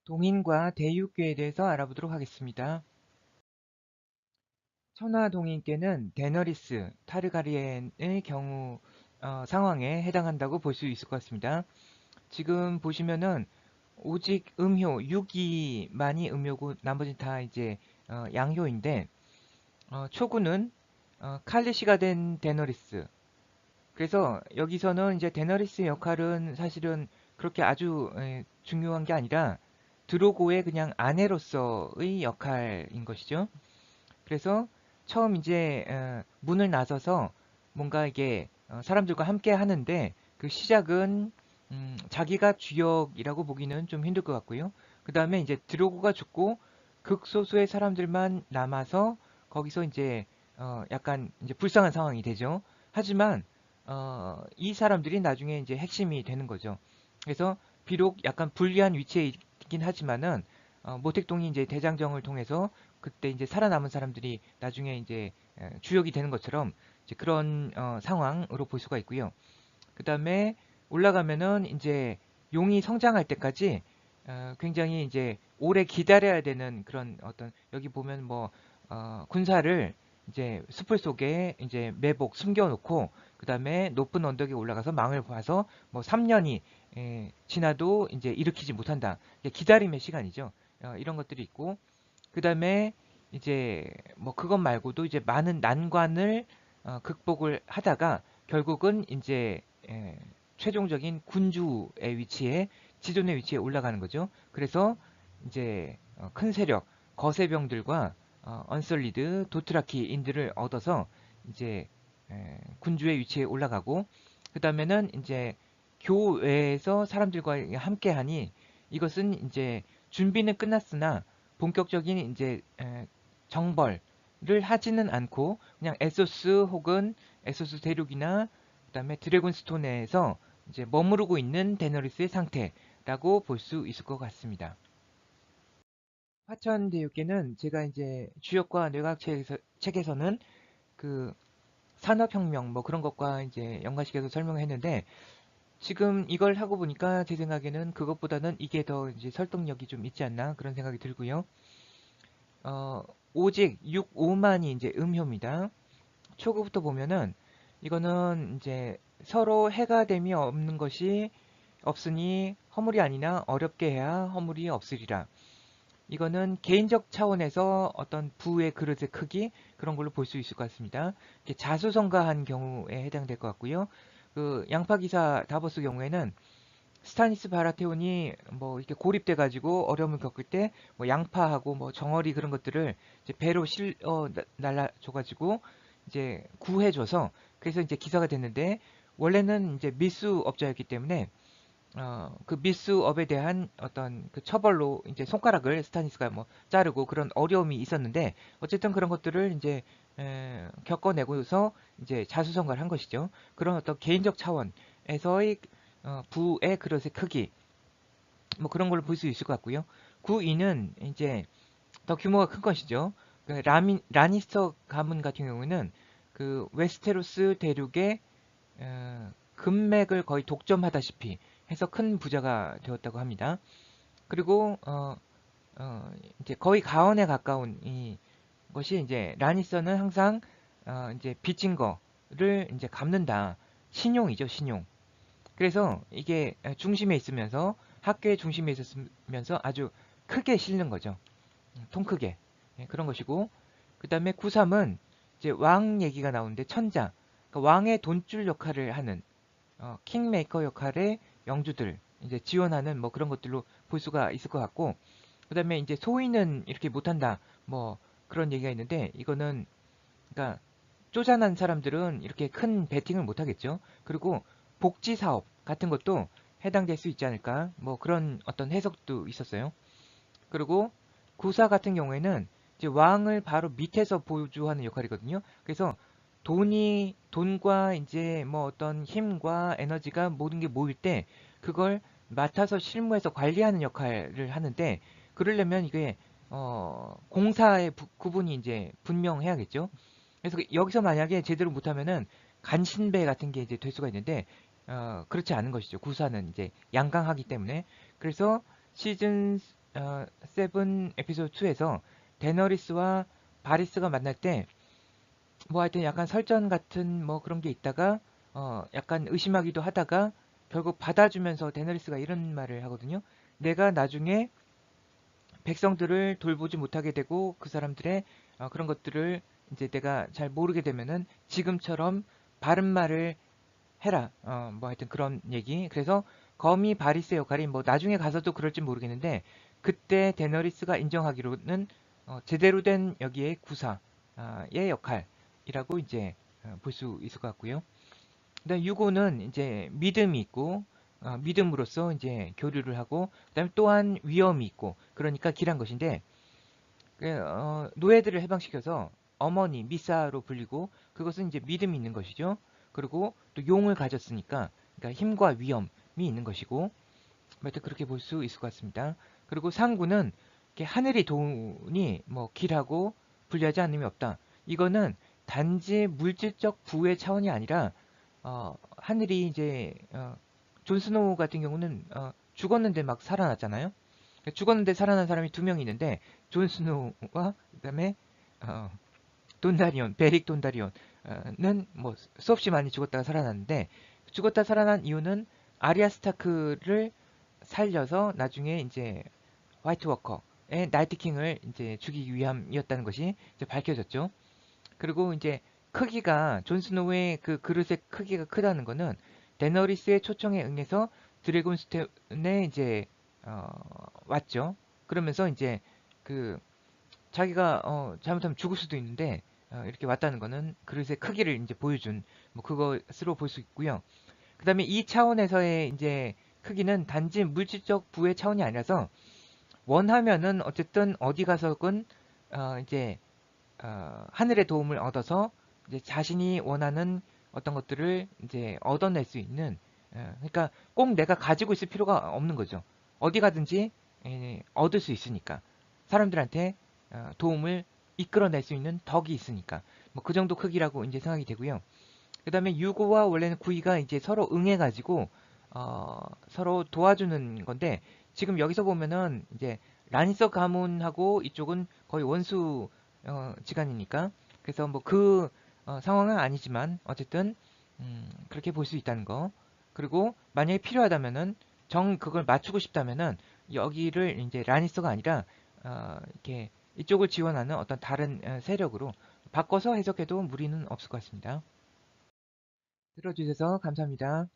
동인과 대육괴에 대해서 알아보도록 하겠습니다. 천하동인괴는 데너리스 타르가리엔의 경우 상황에 해당한다고 볼 수 있을 것 같습니다. 지금 보시면은 오직 음효 6이만이 음효고 나머지 다 이제 양효인데 초구는 칼리시가 된 데너리스. 그래서 여기서는 이제 데너리스의 역할은 사실은 그렇게 아주 중요한 게 아니라 드로고의 그냥 아내로서의 역할인 것이죠. 그래서 처음 이제 문을 나서서 뭔가 이게 사람들과 함께 하는데 그 시작은 자기가 주역이라고 보기는 좀 힘들 것 같고요. 그 다음에 이제 드로고가 죽고 극소수의 사람들만 남아서 거기서 이제 약간 이제 불쌍한 상황이 되죠. 하지만 이 사람들이 나중에 이제 핵심이 되는 거죠. 그래서 비록 약간 불리한 위치에 있긴 하지만은 모택동이 이제 대장정을 통해서 그때 이제 살아남은 사람들이 나중에 이제 주역이 되는 것처럼 이제 그런 상황으로 볼 수가 있고요. 그 다음에 올라가면은 이제 용이 성장할 때까지 굉장히 이제 오래 기다려야 되는 그런 어떤 여기 보면 뭐 군사를 이제 숲을 속에 이제 매복 숨겨놓고 그 다음에 높은 언덕에 올라가서 망을 봐서 뭐 3년이 지나도 이제 일으키지 못한다. 기다림의 시간이죠. 이런 것들이 있고 그 다음에 이제 뭐 그것 말고도 이제 많은 난관을 극복을 하다가 결국은 이제 최종적인 군주의 위치에 지존의 위치에 올라가는 거죠. 그래서 이제 큰 세력 거세병들과 언설리드 도트라키인들을 얻어서 이제 군주의 위치에 올라가고 그 다음에는 이제 교외에서 사람들과 함께하니 이것은 이제 준비는 끝났으나 본격적인 이제 정벌을 하지는 않고 그냥 에소스 혹은 에소스 대륙이나 그다음에 드래곤스톤에서 이제 머무르고 있는 데너리스의 상태라고 볼 수 있을 것 같습니다. 화천대유계는 제가 이제 주역과 뇌과학책에서는 그 산업혁명 뭐 그런 것과 이제 연관시켜서 설명했는데 지금 이걸 하고 보니까 제 생각에는 그것보다는 이게 더 이제 설득력이 좀 있지 않나 그런 생각이 들고요. 어, 오직 6, 5만이 이제 음효입니다. 초급부터 보면은 이거는 이제 서로 해가 됨이 없는 것이 없으니 허물이 아니나 어렵게 해야 허물이 없으리라. 이거는 개인적 차원에서 어떤 부의 그릇의 크기 그런 걸로 볼 수 있을 것 같습니다. 자수성가한 경우에 해당될 것 같고요. 그 양파기사 다보스 경우에는 스타니스 바라테온이 뭐 이렇게 고립돼 가지고 어려움을 겪을 때 뭐 양파하고 뭐 정어리 그런 것들을 이제 배로 실어 날라줘 가지고 이제 구해줘서 그래서 이제 기사가 됐는데 원래는 이제 밀수업자였기 때문에 그 밀수업에 대한 어떤 그 처벌로 이제 손가락을 스타니스가 뭐 자르고 그런 어려움이 있었는데 어쨌든 그런 것들을 이제 겪어내고서 이제 자수성가를 한 것이죠. 그런 어떤 개인적 차원에서의 부의 그릇의 크기 뭐 그런 걸로 볼 수 있을 것 같고요. 구이는 이제 더 규모가 큰 것이죠. 그 라니스터 가문 같은 경우는 그 웨스테로스 대륙의 금맥을 거의 독점하다시피 해서 큰 부자가 되었다고 합니다. 그리고 이제 거의 가언에 가까운 이 것이 이제 라니스는 항상 이제 빚진 거를 이제 갚는다. 신용이죠, 신용. 그래서 이게 중심에 있으면서 학교의 중심에 있었으면서 아주 크게 실는 거죠. 통 크게. 그런 것이고 그 다음에 93은 이제 왕 얘기가 나오는데 천자. 그러니까 왕의 돈줄 역할을 하는 킹메이커 역할의 영주들 이제 지원하는 뭐 그런 것들로 볼 수가 있을 것 같고 그 다음에 이제 소위는 이렇게 못한다. 뭐 그런 얘기가 있는데 이거는 그러니까 쪼잔한 사람들은 이렇게 큰 베팅을 못 하겠죠. 그리고 복지 사업 같은 것도 해당될 수 있지 않을까? 뭐 그런 어떤 해석도 있었어요. 그리고 구사 같은 경우에는 이제 왕을 바로 밑에서 보조하는 역할이거든요. 그래서 돈과 이제 뭐 어떤 힘과 에너지가 모든 게 모일 때 그걸 맡아서 실무에서 관리하는 역할을 하는데 그러려면 이게 공사의 구분이 이제 분명해야겠죠. 그래서 여기서 만약에 제대로 못하면은 간신배 같은 게 이제 될 수가 있는데 그렇지 않은 것이죠. 구사는 이제 양강하기 때문에 그래서 시즌 세븐 에피소드 2에서 데너리스와 바리스가 만날 때 뭐 하여튼 약간 설전 같은 뭐 그런 게 있다가 약간 의심하기도 하다가 결국 받아주면서 데너리스가 이런 말을 하거든요. 내가 나중에 백성들을 돌보지 못하게 되고 그 사람들의 그런 것들을 이제 내가 잘 모르게 되면은 지금처럼 바른 말을 해라. 뭐 하여튼 그런 얘기. 그래서 거미 바리스의 역할이 뭐 나중에 가서도 그럴지 모르겠는데 그때 데너리스가 인정하기로는 제대로 된 여기에 구사의 역할이라고 이제 볼 수 있을 것 같고요. 그다음 유고는 이제 믿음이 있고 믿음으로써 이제 교류를 하고 그다음에 또한 위험이 있고 그러니까 길한 것인데 노예들을 해방시켜서 어머니 미사로 불리고 그것은 이제 믿음이 있는 것이죠. 그리고 또 용을 가졌으니까 그러니까 힘과 위험이 있는 것이고 하여튼 그렇게 볼 수 있을 것 같습니다. 그리고 상구는 이렇게 하늘의 돈이 뭐 길하고 불리하지 않음이 없다. 이거는 단지 물질적 부의 차원이 아니라 하늘이 이제 존 스노우 같은 경우는 죽었는데 막 살아났잖아요. 죽었는데 살아난 사람이 두 명 있는데 존 스노우와 그다음에 어, 돈다리온, 베릭 돈다리온은 뭐 수없이 많이 죽었다가 살아났는데 죽었다 살아난 이유는 아리아 스타크를 살려서 나중에 이제 화이트 워커의 나이트킹을 이제 죽이기 위함이었다는 것이 이제 밝혀졌죠. 그리고 이제 크기가 존 스노우의 그 그릇의 크기가 크다는 거는 데너리스의 초청에 응해서 드래곤스톤에 이제 왔죠. 그러면서 이제 그 자기가 잘못하면 죽을 수도 있는데 이렇게 왔다는 거는 그릇의 크기를 이제 보여준 뭐 그것으로 볼 수 있고요. 그다음에 이 차원에서의 이제 크기는 단지 물질적 부의 차원이 아니라서 원하면은 어쨌든 어디 가서건 이제 하늘의 도움을 얻어서 이제 자신이 원하는 어떤 것들을 이제 얻어낼 수 있는 그러니까 꼭 내가 가지고 있을 필요가 없는 거죠. 어디 가든지 얻을 수 있으니까 사람들한테 도움을 이끌어낼 수 있는 덕이 있으니까 뭐 그 정도 크기라고 이제 생각이 되고요. 그다음에 유고와 원래는 구이가 이제 서로 응해가지고 서로 도와주는 건데 지금 여기서 보면은 이제 란서 가문하고 이쪽은 거의 원수 지간이니까 그래서 뭐 그 상황은 아니지만 어쨌든 그렇게 볼 수 있다는 거. 그리고 만약에 필요하다면은 그걸 맞추고 싶다면은 여기를 이제 라니스가 아니라 이렇게 이쪽을 지원하는 어떤 다른 세력으로 바꿔서 해석해도 무리는 없을 것 같습니다. 들어주셔서 감사합니다.